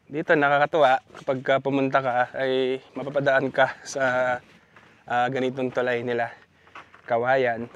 Dito nakakatuwa kapag pumunta ka ay mapapadaan ka sa ganitong tulay nila, kawayan.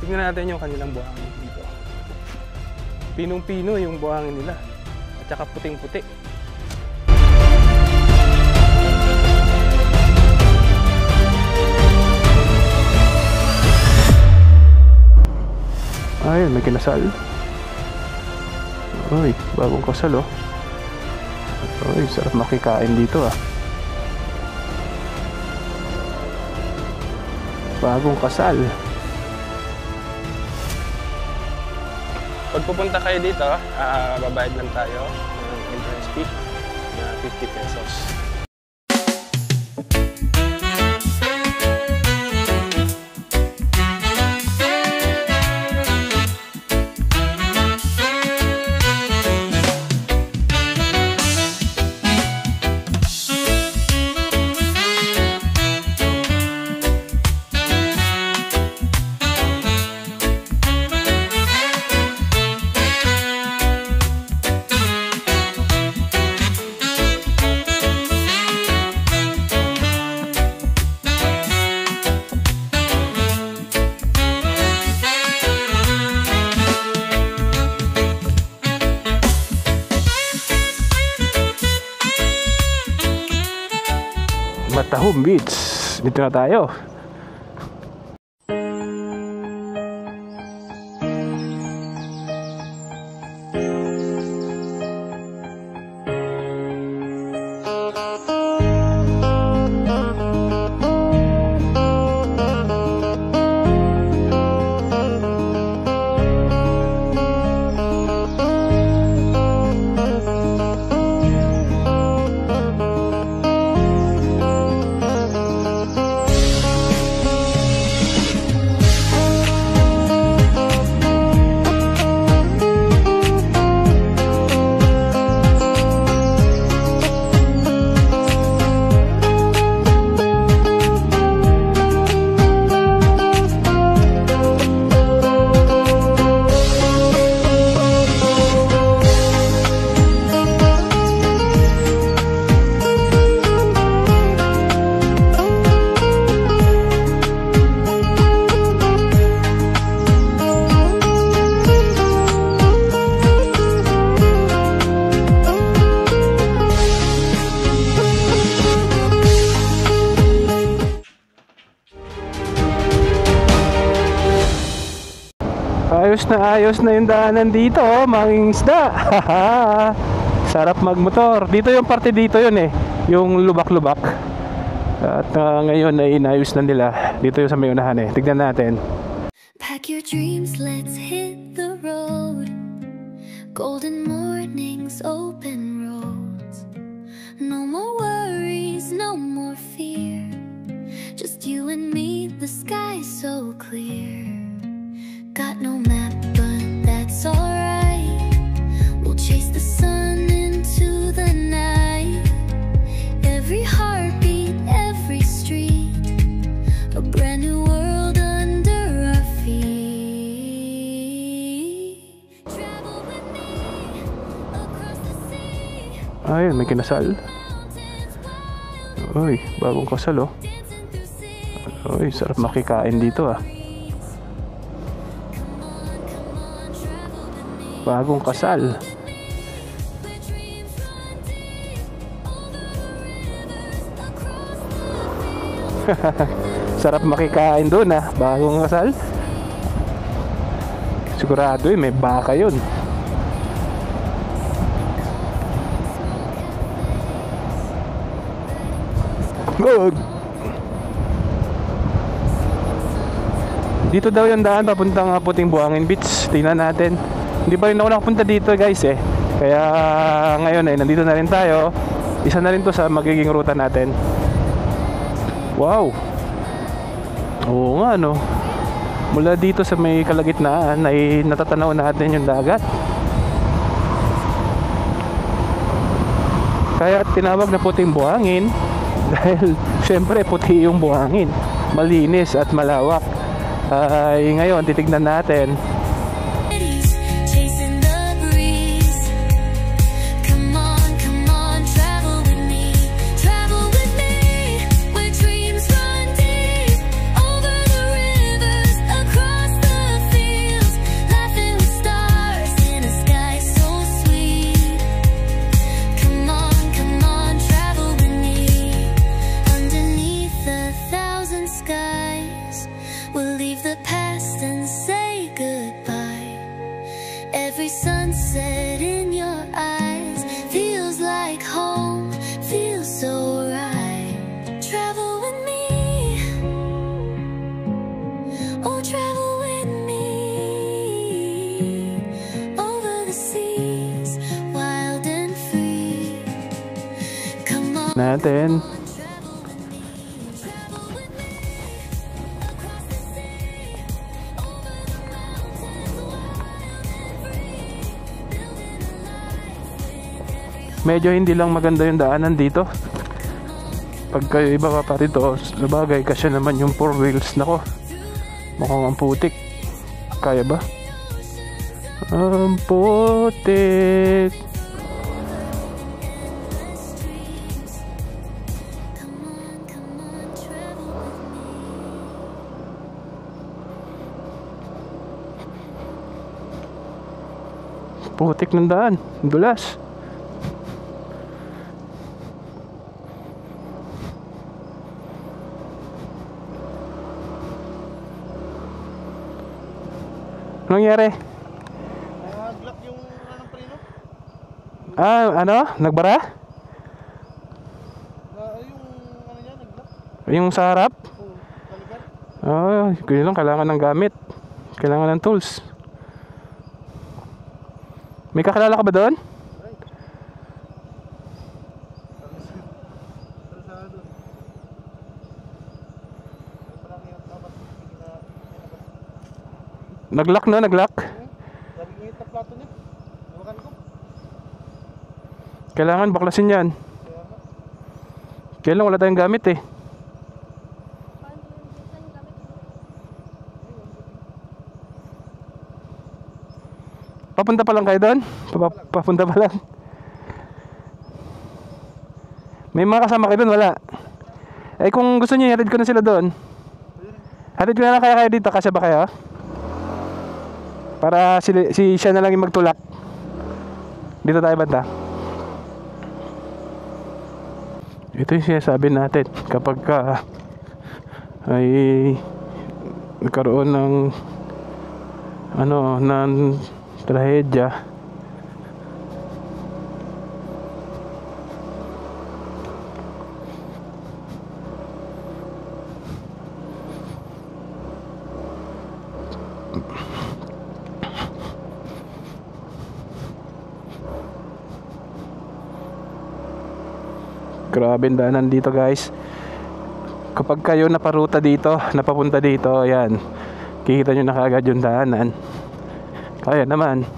Tingnan natin yung kanilang buhangin dito. Pinong-pino yung buhangin nila. At saka puting-puti. Ayun, may kinasal. Uy, bagong kasal oh. Uy, sarap makikain dito ah. Bagong kasal. Pag pupunta kayo dito, babayad lang tayo ng entrance fee na 50 pesos. Matahom Beach. Dito na tayo. Ayos na yung daanan dito, mga isda. Sarap magmotor. Dito yung parte dito yun eh, yung lubak-lubak. At ngayon ay inayos na nila. Dito yung sa may unahan eh. Tignan natin. Pack your dreams, let's hit the road. Golden mornings, open roads. No more worries, no more fear. Just you and me, the sky's so clear. Got no map, but that's alright. We'll chase the sun into the night. Every heartbeat, every street, a brand new world under our feet. Travel with me across the sea. Ayun, may kinasal. Uy, bagong kasal oh. Uy, sarap makikain dito ah. Bagong kasal. Sarap makikain doon ah. Bagong kasal. Sigurado may baka yun. Good. Dito daw yung daan papuntang Puting Buhangin Beach. Tingnan natin. Hindi pa rin ako nakapunta dito guys eh. Kaya ngayon ay nandito na rin tayo. Isa na rin to sa magiging ruta natin. Wow. Oo nga no. Mula dito sa may kalagitnaan ay natatanaw natin yung dagat. Kaya tinawag na puting buhangin dahil syempre puti yung buhangin. Malinis at malawak. Ay ngayon titignan natin. Chasing the breeze. Come on, travel with me. Travel with me, where dreams run deep. Over the rivers, across the fields. Laughing with stars in a sky so sweet. Come on, travel with me. Underneath the thousand skies, we'll leave the past and say goodbye. Every sunset in your eyes feels like home, feels so right. Travel with me, oh travel with me. Over the seas, wild and free. Come on, Natin. travel with me. Travel with me. Across the sea, over the mountains, wild and free. Building a life with every Medyo hindi lang maganda yung daanan dito. Pag kayo ibaba pa rito, sabagay kasi naman yung 4 wheels. Nako, mukhang ang putik. Kaya ba? Ang putik. Come on, travel with me. Putik ng daan. Dulas. Anong nangyari? Nag-block yung ng preno. Ano? Nagbara? Yung ano niya, nag-block. Yung sa harap? Oo, taligan. Ganyan lang. Kailangan ng gamit. Kailangan ng tools. May kakilala ka ba doon? Sarasado. Parang yung dapat Nag-lock na, nag-lock. sabi ko yung plato niya. Iwakan ko. Kailangan baklasin yan. Kaya lang wala tayong gamit eh. Papunta pa lang kayo doon? Papunta pa lang. May mga kasama kayo doon? Wala. Eh kung gusto niyo, hatid ko na sila doon. Hatid ko na lang kayo dito. Kasya ba kayo? Para si siya na lang yung magtulak. Dito tayo banda. Ito yung sinasabi natin kapag ay nagkaroon ng ng trahedya. Grabe ang daanan dito guys. Kapag kayo naparuta dito, napapunta dito, ayan, kikita nyo na kaagad yung daanan. Kaya naman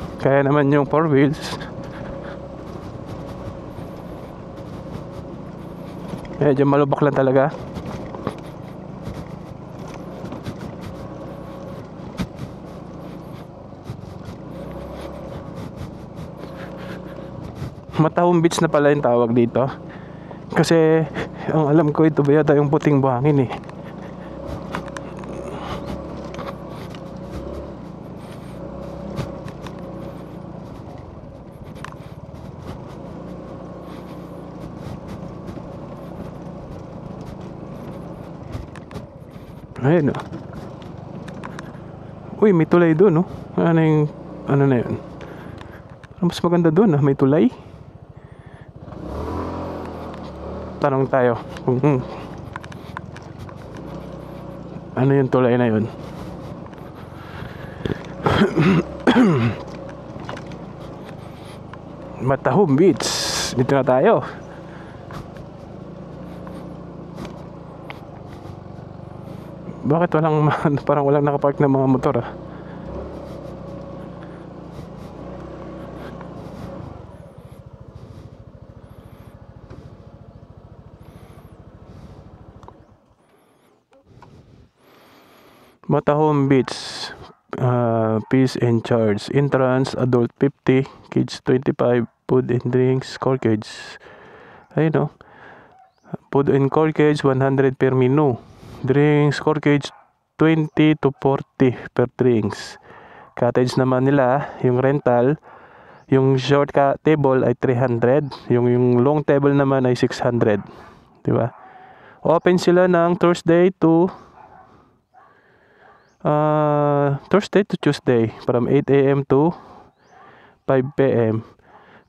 yung 4 wheels. Medyo malubak lang talaga. Matawong beach na pala yung tawag dito. Kasi ang alam ko ito ba yata yung puting buhangin eh. Ayun oh. Uy, may tulay doon oh. Ano na yun? Mas maganda doon ah, may tulay. Tanong tayo kung ano yung tulay na yun. Matahum Beach. Dito na tayo. Bakit walang parang walang nakapark na mga motor ah? Matahum Beach. Fees and charge. Entrance adult 50, kids 25, food and drinks, corkage. Ayun oh. Food and corkage 100 per menu. Drinks corkage 20 to 40 per drinks. Cottage naman nila, yung rental, yung short table ay 300, yung long table naman ay 600, di ba? Open sila ng Thursday to Tuesday from 8 a.m. to 5 p.m.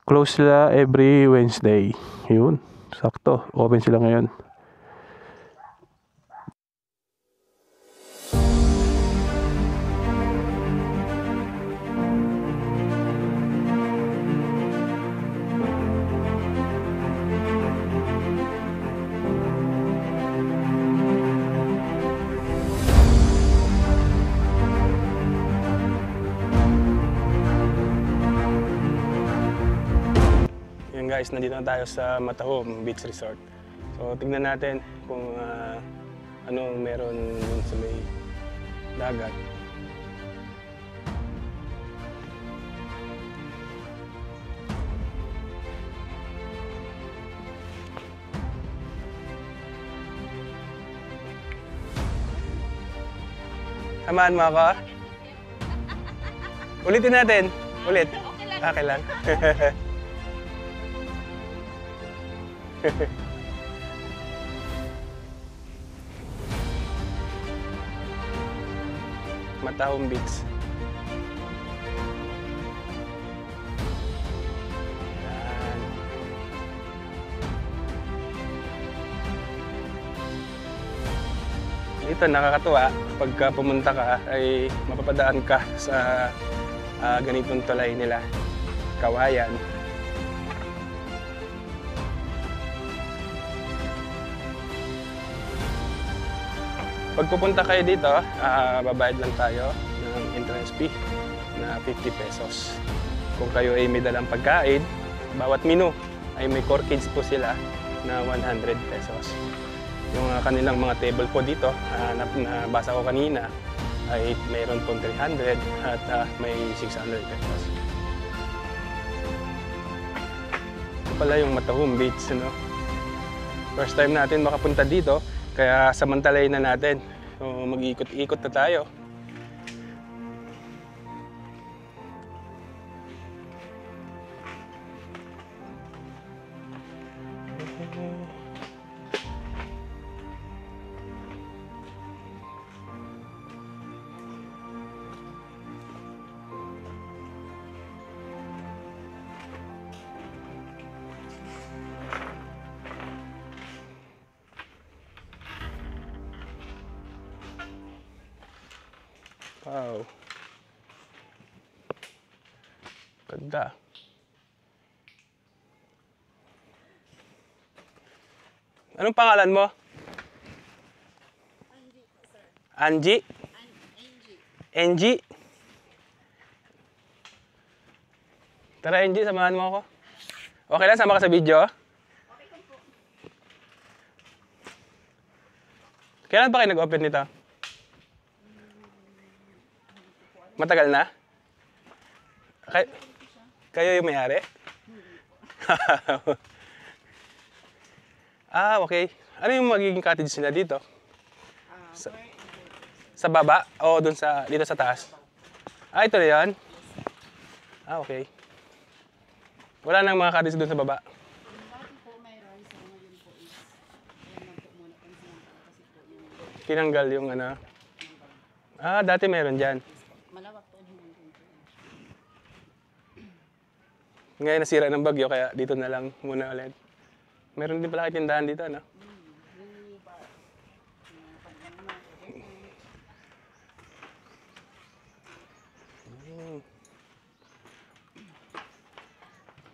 Close sila every Wednesday. Yun, sakto. Open sila ngayon. Guys, nandito na tayo sa Matahum Beach Resort. So tingnan natin kung ano meron sa may dagat. Samahan mo ako? Ulitin natin. Ulit. Okay lang. Matahum Beach. Yan. Dito nakakatuwa pagka pumunta ka ay mapapadaan ka sa ganitong tulay nila, kawayan. Pag pupunta kayo dito, babayad lang tayo ng entrance fee na 50 pesos. Kung kayo ay may dalang pagkain, bawat menu ay may corkage po sila na 100 pesos. Yung kanilang mga table po dito, nabasa ko kanina, ay mayroon pong 300 at may 600 pesos. Ito pala yung Matahum Beach, no? First time natin makapunta dito. Kaya samantalayin na natin. So, mag-iikot-ikot na tayo. Wow. Ganda. Anong pangalan mo? Angie, sir. Angie? Tara, Angie, samahan mo ako. Okay lang, sama ka sa video? Okay po. Kailan ba kayo nag-open nito? Matagal na? Kayo yung may-ari? Okay. Ano yung magiging cottage nila dito? Sa baba? O dun dito sa taas? Ito na yan? Okay. Wala nang mga cottage dun sa baba? Tinanggal yung ano? Dati meron dyan. Ngayon nasira ng bagyo, kaya dito na lang muna ulit. Meron din pala kayo tindahan dito, no?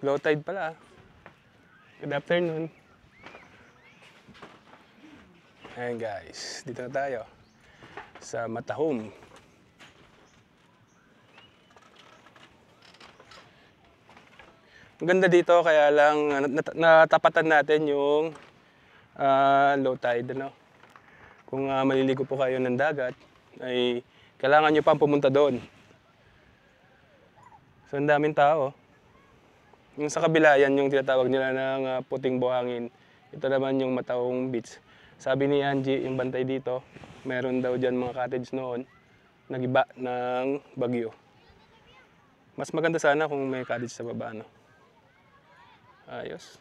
Low tide pala. Good afternoon. Ayan guys, dito na tayo sa Matahum. Ang ganda dito kaya lang natapatan natin yung low tide. Ano? Kung maliligo po kayo ng dagat, ay kailangan nyo pang pumunta doon. So ang daming tao. Yung sa kabila, yan yung tinatawag nila ng puting buhangin. Ito naman yung Matahum Beach. Sabi ni Angie, yung bantay dito, meron daw dyan mga cottage noon, nagiba ng bagyo. Mas maganda sana kung may cottage sa baba, no? Ayos.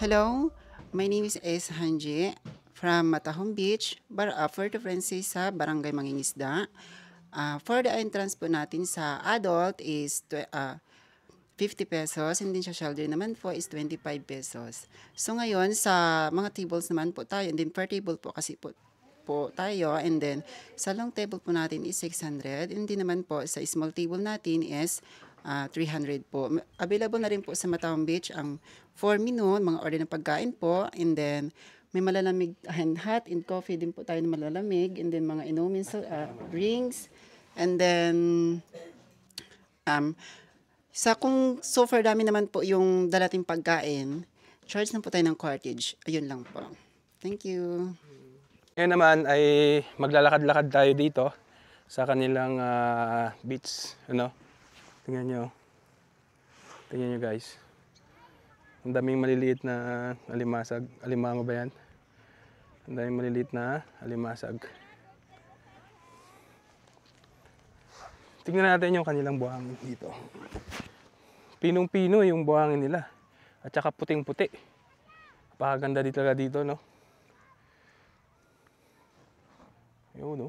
Hello, my name is S. Hanji from Matahum Beach, Puerto Princesa sa Barangay Mangingisda. For the entrance po natin sa adult is 50 pesos, and then sa children naman po is 25 pesos. So ngayon sa mga tables naman po tayo, and then per table po kasi po tayo, and then sa long table po natin is 600, and then naman po sa small table natin is 300 po. Available na rin po sa Matahum Beach ang 4 menu, mga order ng pagkain po, and then may malalamig and hot and coffee din po tayo na malalamig, and then mga inumin drinks, and then sa kung so far dami naman po yung dalating pagkain, charge na po tayo ng cartage. Ayun lang po. Thank you. Ngayon naman ay maglalakad-lakad tayo dito sa kanilang beach. Ano? Tingnan nyo. Tingnan nyo guys. Ang daming maliliit na alimasag. Alimango ba yan? Ang daming maliliit na alimasag. Tingnan natin yung kanilang buhangin dito. Pinong-pino yung buhangin nila. At saka puting-puti. Napakaganda dito no? Yun, no?